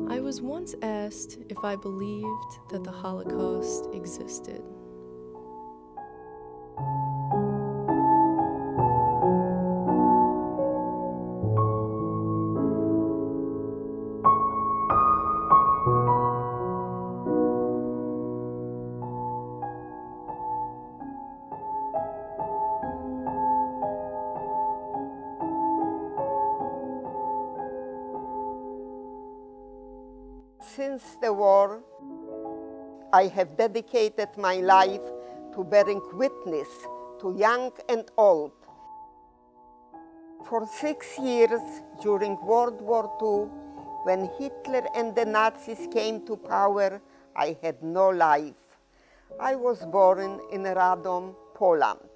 I was once asked if I believed that the Holocaust existed. Since the war, I have dedicated my life to bearing witness to young and old. For 6 years during World War II, when Hitler and the Nazis came to power, I had no life. I was born in Radom, Poland,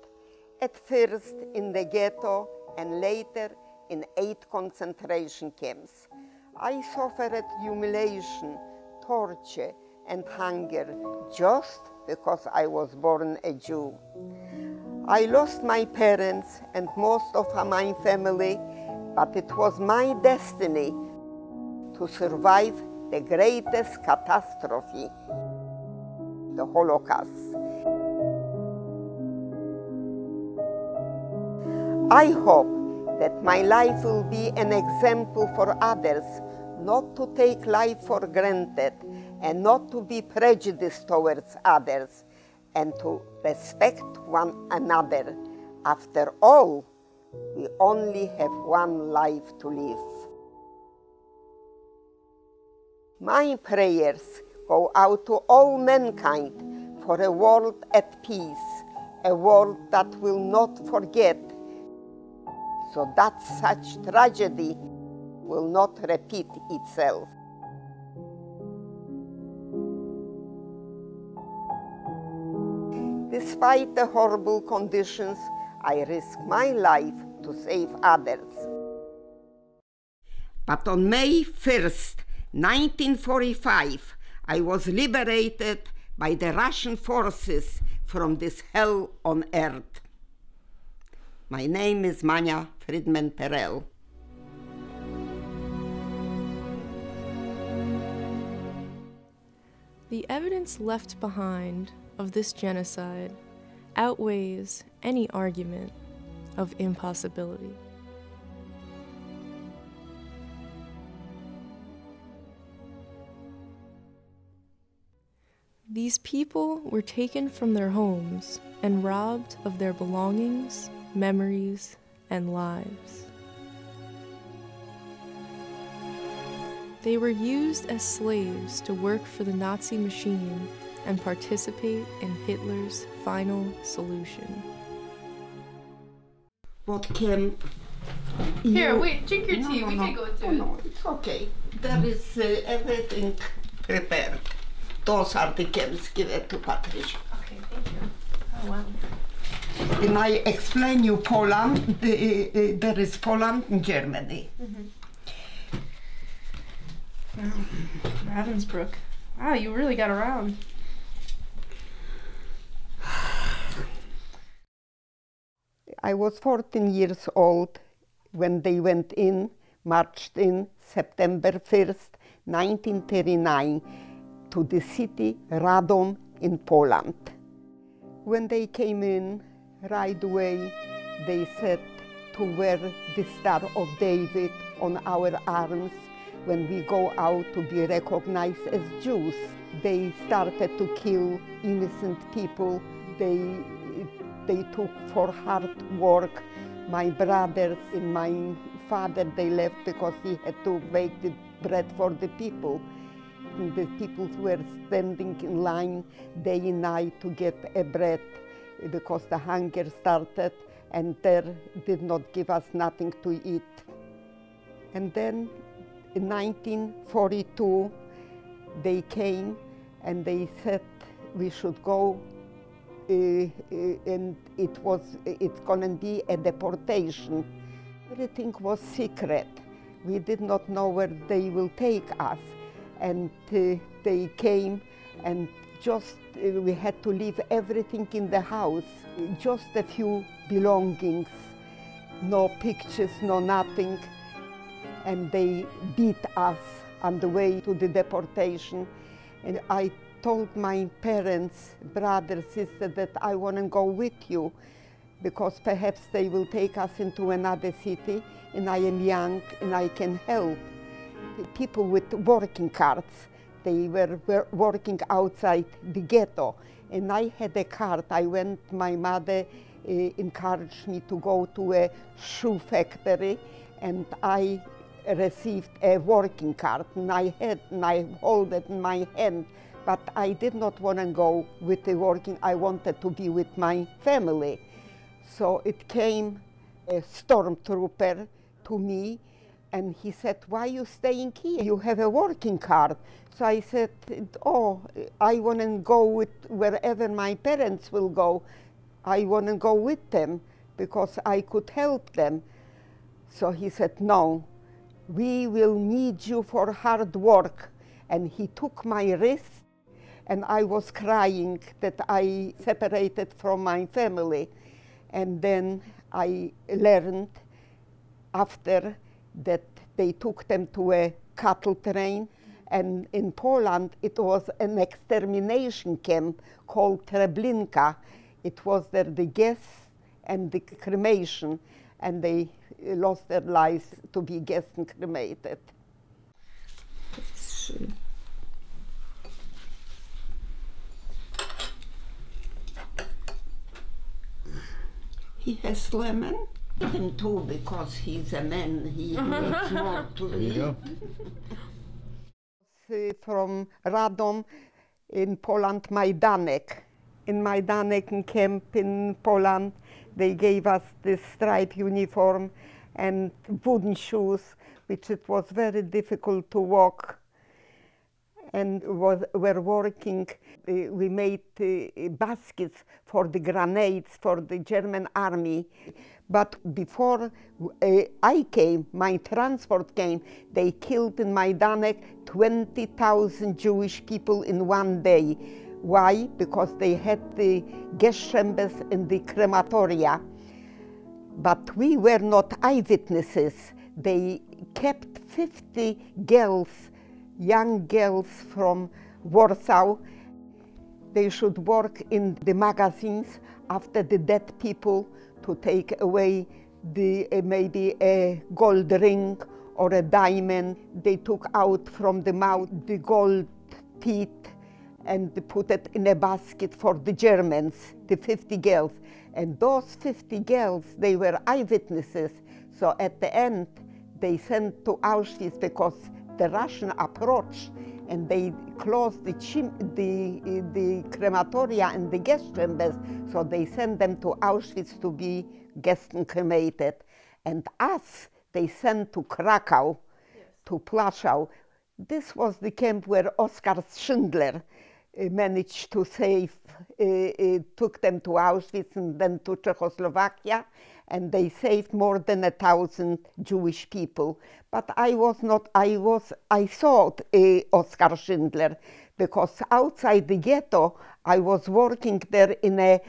at first in the ghetto and later in 8 concentration camps. I suffered humiliation, torture, and hunger just because I was born a Jew. I lost my parents and most of my family, but it was my destiny to survive the greatest catastrophe, the Holocaust. I hope that my life will be an example for others not to take life for granted and not to be prejudiced towards others and to respect one another. After all, we only have one life to live. My prayers go out to all mankind for a world at peace, a world that will not forget, so that such tragedy will not repeat itself. Despite the horrible conditions, I risk my life to save others. But on May 1st, 1945, I was liberated by the Russian forces from this hell on earth. My name is Manya Frydman Perel. The evidence left behind of this genocide outweighs any argument of impossibility. These people were taken from their homes and robbed of their belongings, memories, and lives. They were used as slaves to work for the Nazi machine and participate in Hitler's final solution. What can Here, wait, drink your tea. We can go into it. No, it's okay. There is everything prepared. Those are the cans. Give it to Patricia. Okay, thank you. Oh, wow. And I explain you Poland. There is Poland and Germany. Ravensbrück. Wow, you really got around. I was 14 years old when they went in, marched in September 1st, 1939, to the city Radom in Poland. When they came in, right away they said to wear the Star of David on our arms when we go out to be recognized as Jews. They started to kill innocent people. They took for hard work. My brothers and my father, they left because he had to make the bread for the people. And the people were standing in line day and night to get a bread because the hunger started and they did not give us nothing to eat. And then in 1942, they came and they said we should go and it's gonna be a deportation. Everything was secret. We did not know where they will take us. And they came and just we had to leave everything in the house, just a few belongings, no pictures, no nothing. and they beat us on the way to the deportation. And I told my parents, brother, sister, that I want to go with you because perhaps they will take us into another city, and I am young and I can help. People with working cards, they were working outside the ghetto, and I had a card. I went, my mother encouraged me to go to a shoe factory, and I received a working card, and I hold it in my hand, but I did not want to go with the working. I wanted to be with my family. So it came a stormtrooper to me, and he said, "Why are you staying here? You have a working card." So I said, "Oh, I want to go with wherever my parents will go. I want to go with them because I could help them." So he said, "No, we will need you for hard work." And he took my wrist, and I was crying that I separated from my family. And then I learned after that they took them to a cattle train, and in Poland it was an extermination camp called Treblinka. It was there the gas and the cremation, and they lost their lives to be gassed and cremated. Let's see. He has lemon. Him too, because he's a man. He needs more to eat. From Radom in Poland, Majdanek. In Majdanek camp in Poland, they gave us this striped uniform and wooden shoes, which it was very difficult to walk. And were working, we made baskets for the grenades for the German army. But before I came, my transport came, they killed in Majdanek 20,000 Jewish people in one day. Why? Because they had the gas chambers in the crematoria. But we were not eyewitnesses. They kept 50 girls, young girls from Warsaw. They should work in the magazines after the dead people to take away the maybe a gold ring or a diamond. They took out from the mouth the gold teeth and they put it in a basket for the Germans, the 50 girls. And those 50 girls, they were eyewitnesses. So at the end, they sent to Auschwitz because the Russian approached and they closed the crematoria and the gas chambers, so they sent them to Auschwitz to be gassed and cremated. And us, they sent to Krakow, to Plaszow. This was the camp where Oskar Schindler managed to save, took them to Auschwitz and then to Czechoslovakia, and they saved more than 1,000 Jewish people. But I saw Oskar Schindler, because outside the ghetto, I was working there in a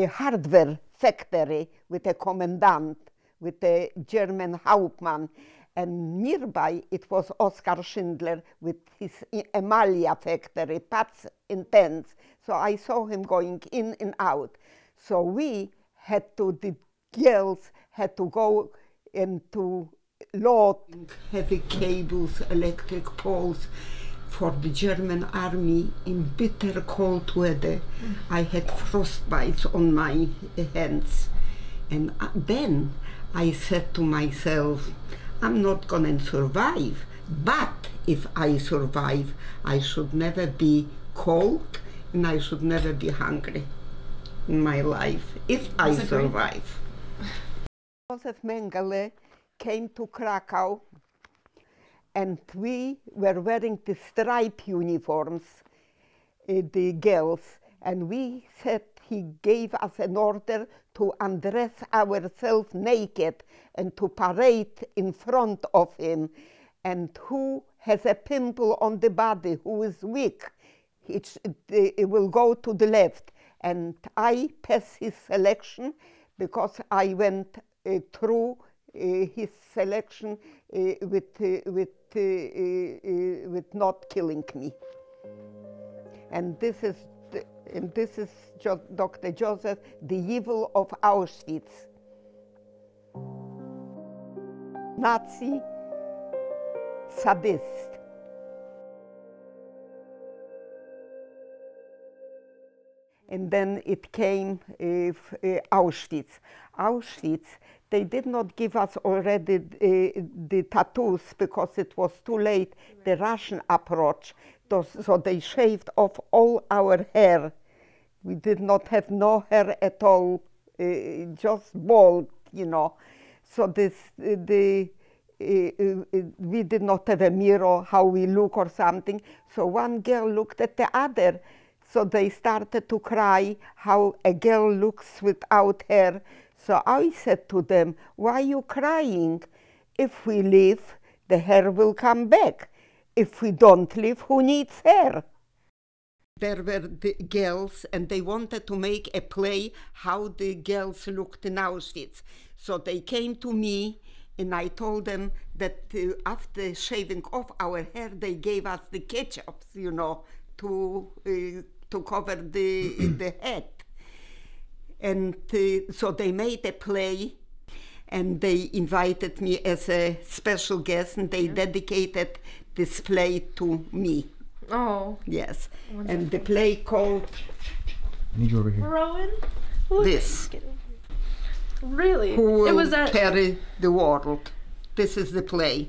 hardware factory with a commandant, with a German Hauptmann. And nearby, it was Oskar Schindler with his Emalia factory, Pats Intense. So I saw him going in and out. So we had to, the girls had to go into load heavy cables, electric poles for the German army in bitter cold weather. I had frostbites on my hands. And then I said to myself, I'm not gonna survive, but if I survive, I should never be cold and I should never be hungry in my life, if I survive. Joseph Mengele came to Krakow and we were wearing the striped uniforms, the girls, and we said he gave us an order to undress ourselves naked and to parade in front of him. And who has a pimple on the body, who is weak, it will go to the left. And I passed his selection because I went through his selection with not killing me. And this is Dr. Joseph, the evil of Auschwitz. Nazi sadist. And then it came Auschwitz. Auschwitz, they did not give us already the tattoos because it was too late, the Russian approach. So they shaved off all our hair. We did not have no hair at all, just bald, you know. So we did not have a mirror, how we look or something. So one girl looked at the other. So they started to cry how a girl looks without hair. So I said to them, why are you crying? If we live, the hair will come back. If we don't live, who needs hair? There were the girls, and they wanted to make a play how the girls looked in Auschwitz. So they came to me, and I told them that after shaving off our hair, they gave us the ketchup, you know, to cover the head. And so they made a play, and they invited me as a special guest, and they dedicated this play to me. Oh. Yes. Wonderful. And the play called... I need you over here. Rowan? This. Really? Who It was will at... carry the world. This is the play.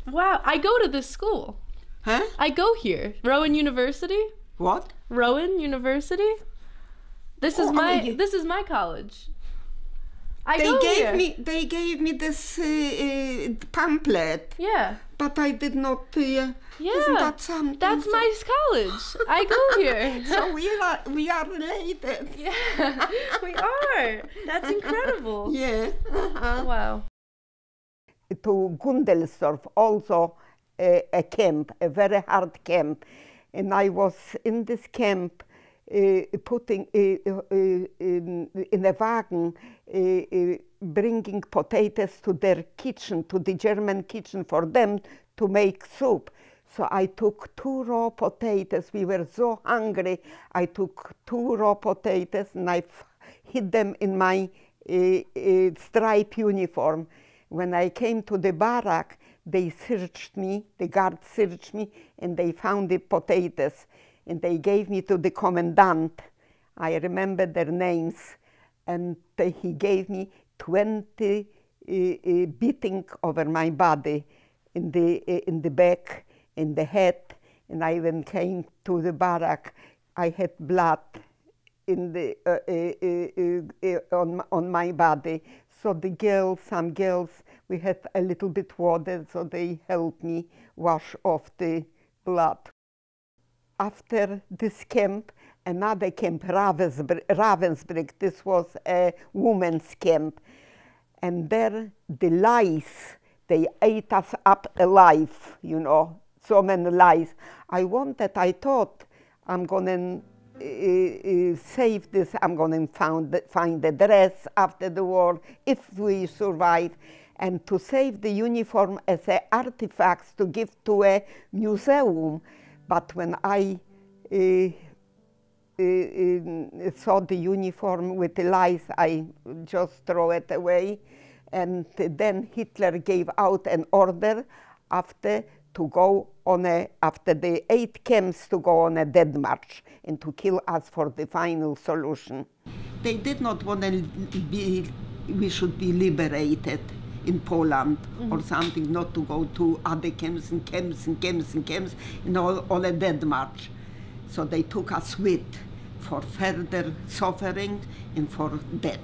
Wow, I go to this school. Huh? I go here. Rowan University? What? Rowan University? This is this is my college. They gave me this pamphlet. Yeah. But I did not. Yeah. Isn't that something? That's my college. I go here. So we are related. Yeah, we are. That's incredible. Yeah. Wow. To Gundelsdorf, also a camp, a very hard camp, and I was in this camp. Putting in a wagon, bringing potatoes to their kitchen, to the German kitchen, for them to make soup. So I took 2 raw potatoes. We were so hungry. I took 2 raw potatoes and I hid them in my striped uniform. When I came to the barrack, they searched me, the guards searched me, and they found the potatoes. And they gave me to the commandant. I remember their names. And he gave me 20 beating over my body, in the back, in the head. And I when came to the barrack, I had blood in the on my body. So the girls, some girls, we had a little bit water, so they helped me wash off the blood. After this camp, another camp, Ravensbrück, this was a women's camp. And there, the lice, they ate us up alive, you know, so many lice. I thought, I'm going to save this, I'm going to find the dress after the war, if we survive, and to save the uniform as an artifact to give to a museum. But when I saw the uniform with the lice, I just threw it away. And then Hitler gave out an order after the 8 camps to go on a death march and to kill us for the final solution. They did not want we should be liberated in Poland or something, not to go to other camps and camps and camps and camps, and all a death march. So they took us with for further suffering and for death.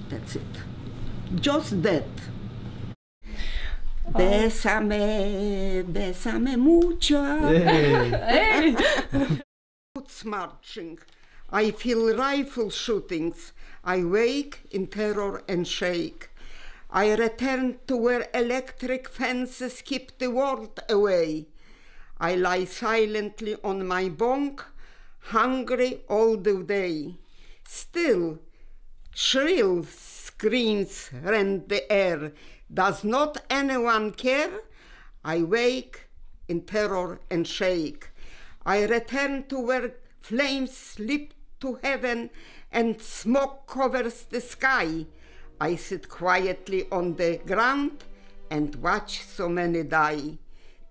That's it. Just death. Bésame, bésame mucho. Hey. Boots marching. I feel rifle shootings. I wake in terror and shake. I return to where electric fences keep the world away. I lie silently on my bunk, hungry all the day. Still, shrill screams rend the air. Does not anyone care? I wake in terror and shake. I return to where flames leap to heaven and smoke covers the sky. I sit quietly on the ground and watch so many die.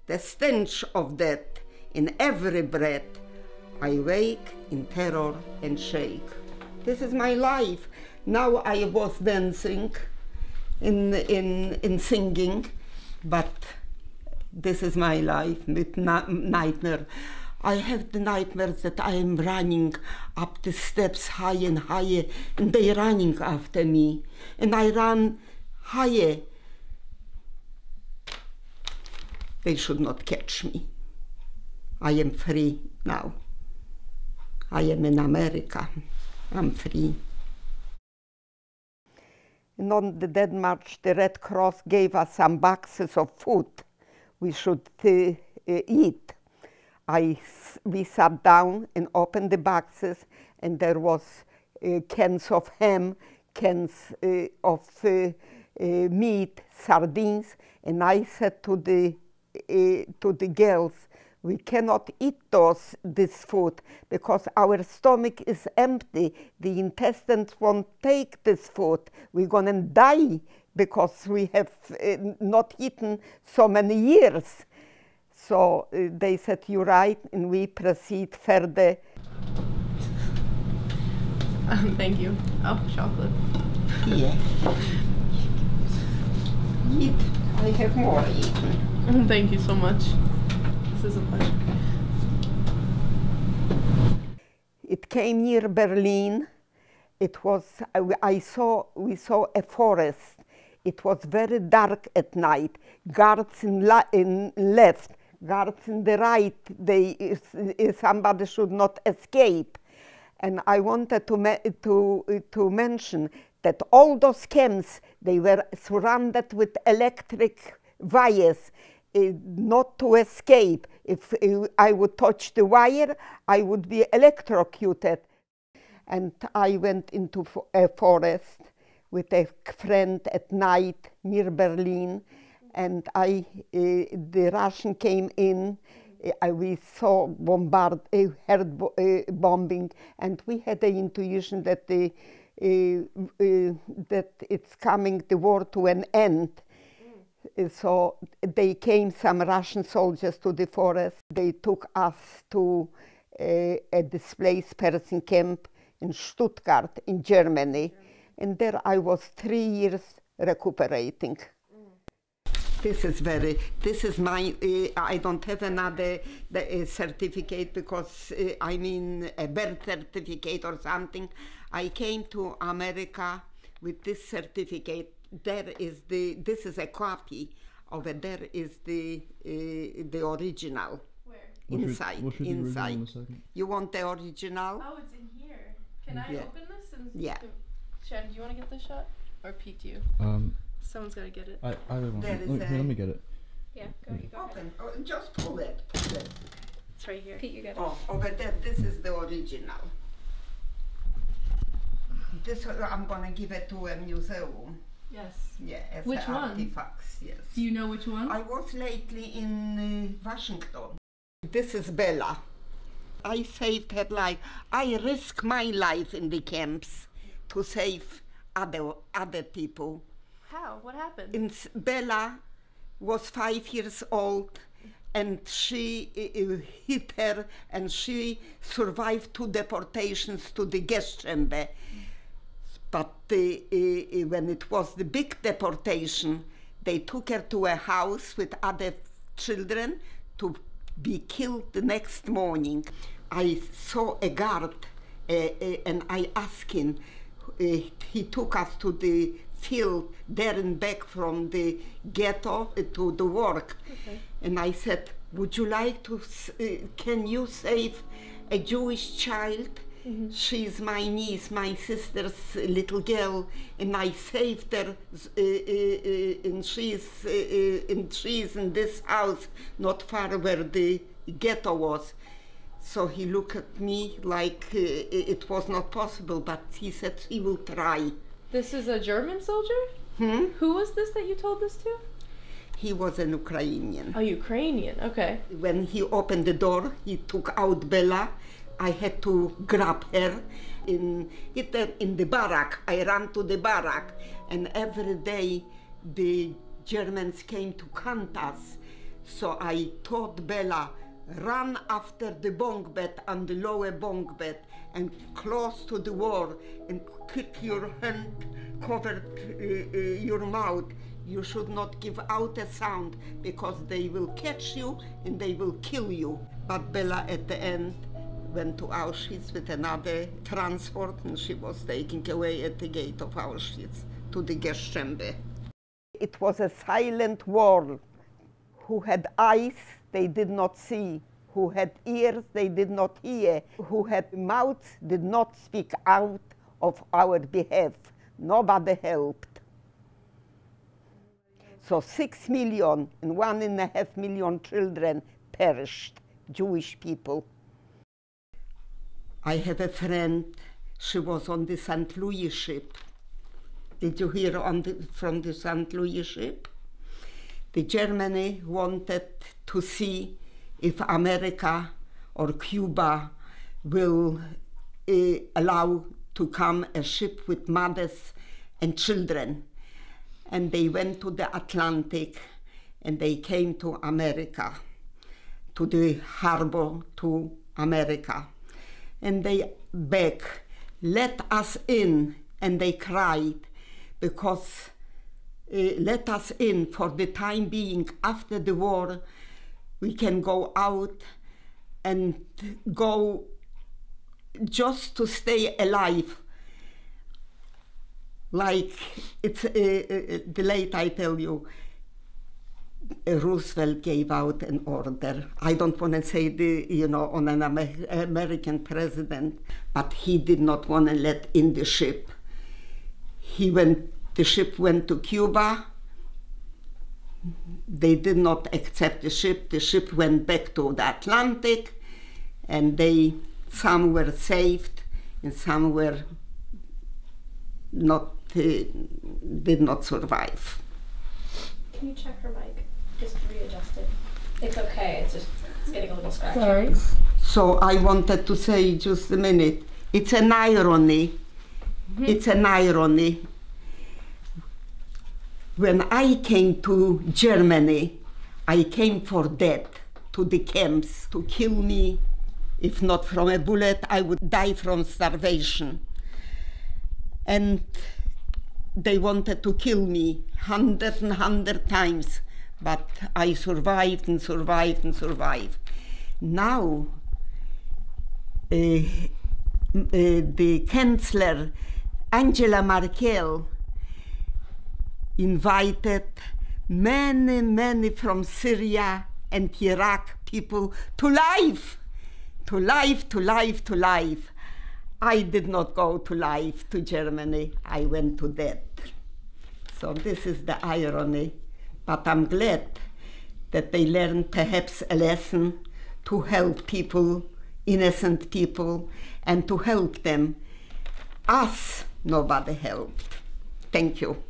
The stench of death in every breath. I wake in terror and shake. This is my life. Now I was dancing in singing, but this is my life with nightmare. I have the nightmares that I am running up the steps higher and higher, and they running after me, and I run higher. They should not catch me. I am free now. I am in America. I'm free. And on the Dead March, the Red Cross gave us some boxes of food we should eat. We sat down and opened the boxes, and there was cans of ham, cans of meat, sardines, and I said to the girls, we cannot eat this food because our stomach is empty. The intestines won't take this food. We're gonna die because we have not eaten so many years. So they said, you're right, and we proceed further. Thank you. Oh, chocolate. Yeah. Eat. I have more eaten. Thank you so much. This is a pleasure. It came near Berlin. It was, we saw a forest. It was very dark at night. Guards in left, guards in the right. Somebody should not escape. And I wanted to mention that all those camps, they were surrounded with electric wires, not to escape. If I would touch the wire, I would be electrocuted. And I went into a forest with a friend at night near Berlin, and the Russian came in. We saw heard bombing, and we had the intuition that that it's coming, the war, to an end. So they came, some Russian soldiers, to the forest. They took us to a displaced person camp in Stuttgart in Germany. And there I was 3 years recuperating. This is my, I don't have another certificate because I mean a birth certificate or something. I came to America with this certificate. There is this is a copy of it. There is the original. Where? Inside. We'll show you the original in a second. You want the original? Oh, it's in here. Can I open this? And Yeah. Shannon, do you want to get this shot? Or Pete, do you? Someone's got to get it. Either one. There is Let me get it. Yeah, go ahead. Open. Oh, just pull it. It's right here. Pete, you got it. Oh, over there. This is the original. This I'm gonna give it to a museum. Yes. Yeah, as Which one? artifacts. Yes. Do you know which one? I was lately in Washington. This is Bella. I saved her life. I risk my life in the camps to save other people. How? What happened? Bella was 5 years old, and she hit her, and she survived 2 deportations to the gas chamber. But when it was the big deportation, they took her to a house with other children to be killed the next morning. I saw a guard and I asked him, he took us to the field there and back from the ghetto to the work. Okay. And I said, would you like to, can you save a Jewish child? Mm-hmm. She's my niece, my sister's little girl, and I saved her, and she's in this house, not far where the ghetto was. So he looked at me like it was not possible, but he said he will try. This is a German soldier? Who was this that you told this to? He was an Ukrainian. Oh, Ukrainian, okay. When he opened the door, he took out Bella. I had to grab her in the barrack. I ran to the barrack, and every day the Germans came to count us. So I taught Bella, run after the bunk bed and the lower bunk bed and close to the wall and keep your hand covered your mouth. You should not give out a sound because they will catch you and they will kill you. But Bella at the end went to Auschwitz with another transport, and she was taken away at the gate of Auschwitz to the gas chamber. It was a silent war. Who had eyes, they did not see. Who had ears, they did not hear. Who had mouths, did not speak out of our behalf. Nobody helped. So 6 million and 1.5 million children perished, Jewish people. I have a friend, she was on the St. Louis ship. Did you hear from the St. Louis ship? The Germany wanted to see if America or Cuba will allow to come a ship with mothers and children. And they went to the Atlantic and they came to America, to the harbor to America. And they begged, let us in, and they cried because let us in for the time being. After the war, we can go out and go just to stay alive. Like it's the late, I tell you, Roosevelt gave out an order. I don't want to say on an American president, but he did not want to let in the ship. The ship went to Cuba. They did not accept the ship. The ship went back to the Atlantic, and some were saved and some were not, did not survive. Can you check her mic? Just readjust it. It's okay, it's getting a little scratchy. Sorry. So I wanted to say just a minute. It's an irony. It's an irony. When I came to Germany, I came for death, to the camps, to kill me. If not from a bullet, I would die from starvation. And they wanted to kill me 100 times, but I survived and survived and survived. Now, the Chancellor, Angela Merkel, invited many from Syria and Iraq people to life. To life. I did not go to life to Germany. I went to death. So this is the irony. But I'm glad that they learned perhaps a lesson to help people, innocent people, and to help them. Us, nobody helped. Thank you.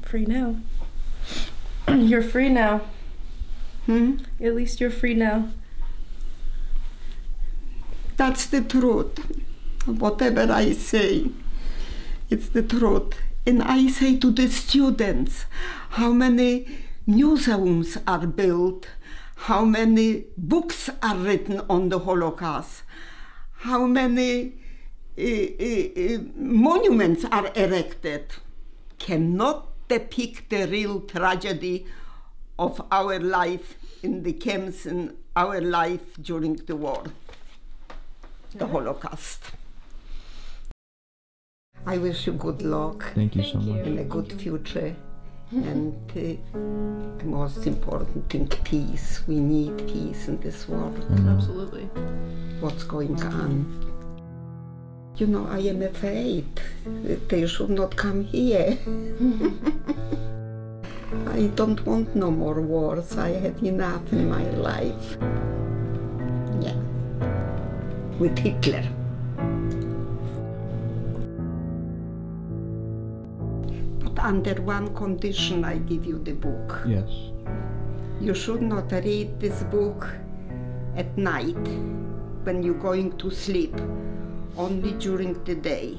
Free now. You're free now. At least you're free now. That's the truth. Whatever I say, it's the truth. And I say to the students, how many museums are built, how many books are written on the Holocaust, how many monuments are erected, cannot depict the real tragedy of our life in the camps and our life during the war, the Holocaust. I wish you good luck. Thank you so much. And a good future. And the most important thing, peace. We need peace in this world. Absolutely. What's going on? You know, I am afraid that they should not come here. I don't want no more wars. I have enough in my life. with Hitler. But under one condition I give you the book. Yes. You should not read this book at night when you're going to sleep, only during the day,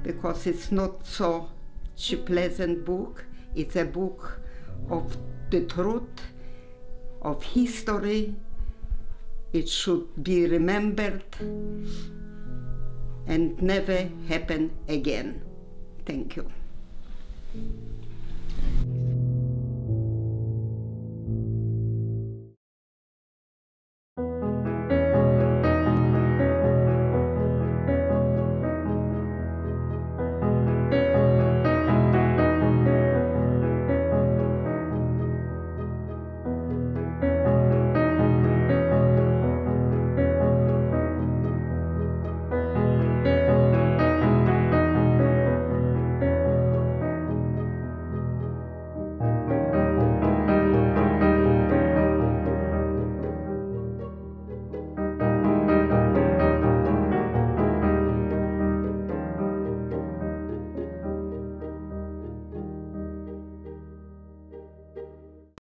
because it's not such a pleasant book. It's a book of the truth, of history. It should be remembered and never happen again. Thank you.